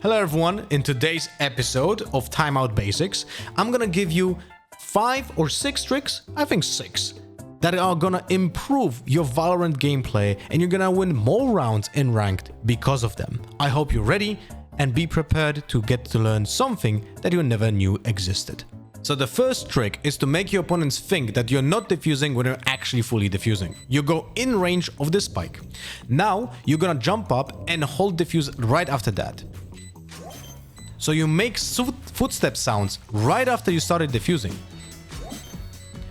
Hello everyone, in today's episode of TimeOut Basics, I'm gonna give you 5 or 6 tricks, I think 6, that are gonna improve your Valorant gameplay and you're gonna win more rounds in ranked because of them. I hope you're ready and be prepared to get to learn something that you never knew existed. So the first trick is to make your opponents think that you're not defusing when you're actually fully defusing. You go in range of the spike. Now you're gonna jump up and hold defuse right after that. So you make footstep sounds right after you started defusing.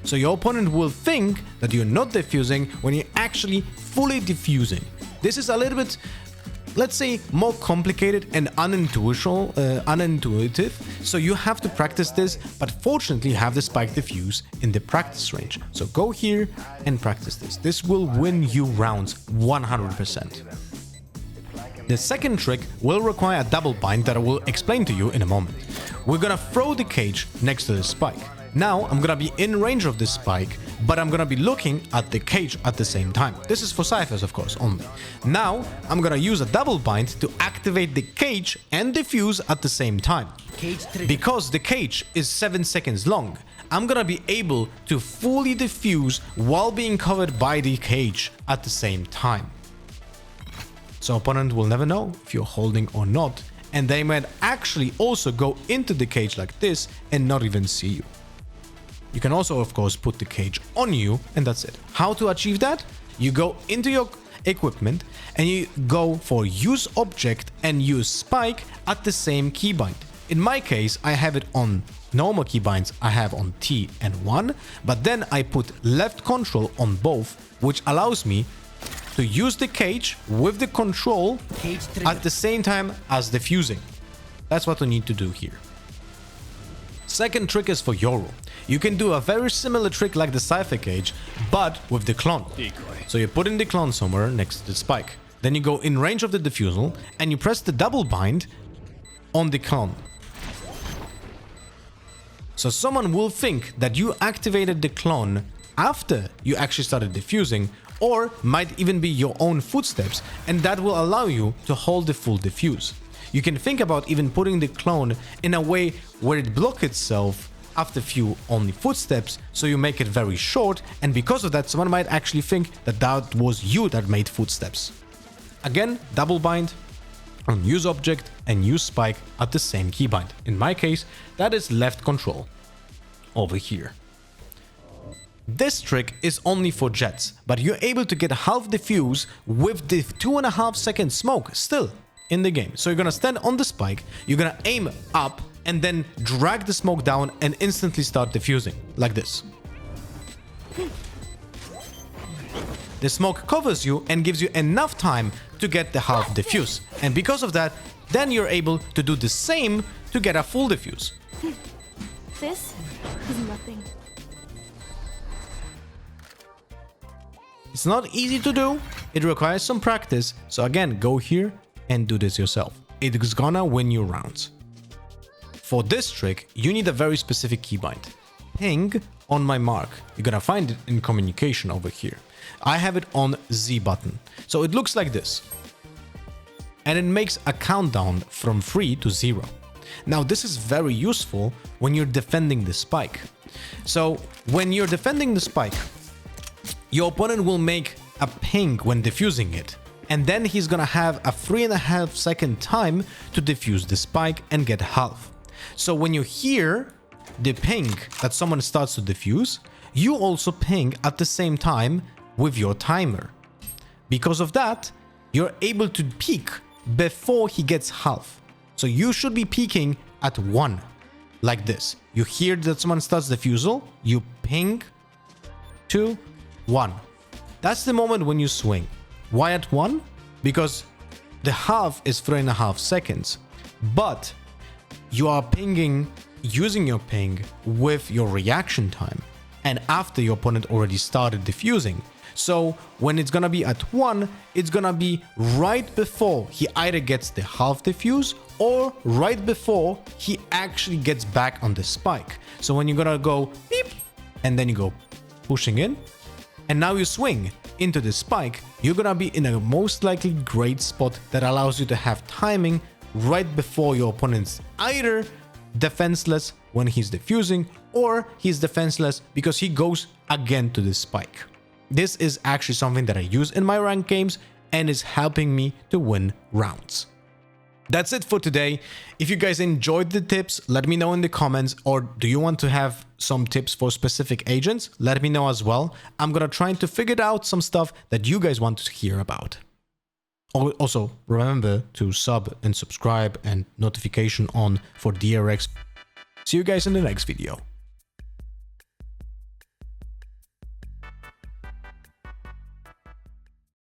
So your opponent will think that you're not defusing when you're actually fully defusing. This is a little bit, let's say, more complicated and unintuitive. So you have to practice this, but fortunately you have the spike defuse in the practice range. So go here and practice this. This will win you rounds 100%. The second trick will require a double bind that I will explain to you in a moment. We're gonna throw the cage next to the spike. Now I'm gonna be in range of this spike, but I'm gonna be looking at the cage at the same time. This is for Cyphers, of course, only. Now I'm gonna use a double bind to activate the cage and defuse at the same time. Because the cage is 7 seconds long, I'm gonna be able to fully defuse while being covered by the cage at the same time. So opponent will never know if you're holding or not, and they might actually also go into the cage like this and not even see you. You can also, of course, put the cage on you, and that's it. How to achieve that? You go into your equipment and you go for use object and use spike at the same keybind. In my case, I have it on normal keybinds, I have on T and 1, but then I put left control on both, which allows me to use the cage with the control at the same time as defusing. That's what we need to do here. Second trick is for Yoru. You can do a very similar trick like the Cypher cage, but with the clone. So you put in the clone somewhere next to the spike. Then you go in range of the defusal and you press the double bind on the clone. So someone will think that you activated the clone after you actually started defusing, or might even be your own footsteps, and that will allow you to hold the full defuse. You can think about even putting the clone in a way where it blocks itself after few only footsteps, so you make it very short, and because of that someone might actually think that that was you that made footsteps. Again, double bind on use object and use spike at the same keybind. In my case, that is left control over here. This trick is only for Jetts, but you're able to get half defuse with the 2.5 second smoke still in the game. So you're gonna stand on the spike, you're gonna aim up and then drag the smoke down and instantly start defusing, like this. The smoke covers you and gives you enough time to get the half defuse. And because of that, then you're able to do the same to get a full defuse. This is nothing. It's not easy to do, it requires some practice, so again, go here and do this yourself. It is gonna win you rounds. For this trick, you need a very specific keybind. Ping on my mark. You're gonna find it in communication over here. I have it on Z button. So it looks like this. And it makes a countdown from 3 to 0. Now this is very useful when you're defending the spike. So when you're defending the spike, your opponent will make a ping when defusing it, and then he's gonna have a 3.5 second time to defuse the spike and get half. So when you hear the ping that someone starts to defuse, you also ping at the same time with your timer. Because of that, you're able to peek before he gets half. So you should be peeking at 1, like this. You hear that someone starts defusal, you ping 2, 1. That's the moment when you swing. Why at 1? Because the half is 3.5 seconds, but you are pinging, using your ping with your reaction time, and after your opponent already started defusing. So when it's gonna be at 1, it's gonna be right before he either gets the half defuse or right before he actually gets back on the spike. So when you're gonna go beep, and then you go pushing in, and now you swing into the spike, you're gonna be in a most likely great spot that allows you to have timing right before your opponent's either defenseless when he's defusing, or he's defenseless because he goes again to this spike. This is actually something that I use in my ranked games and is helping me to win rounds. That's it for today. If you guys enjoyed the tips, let me know in the comments, or do you want to have some tips for specific agents? Let me know as well. I'm gonna try to figure out some stuff that you guys want to hear about. Also, remember to sub and subscribe and notification on for DRX. See you guys in the next video.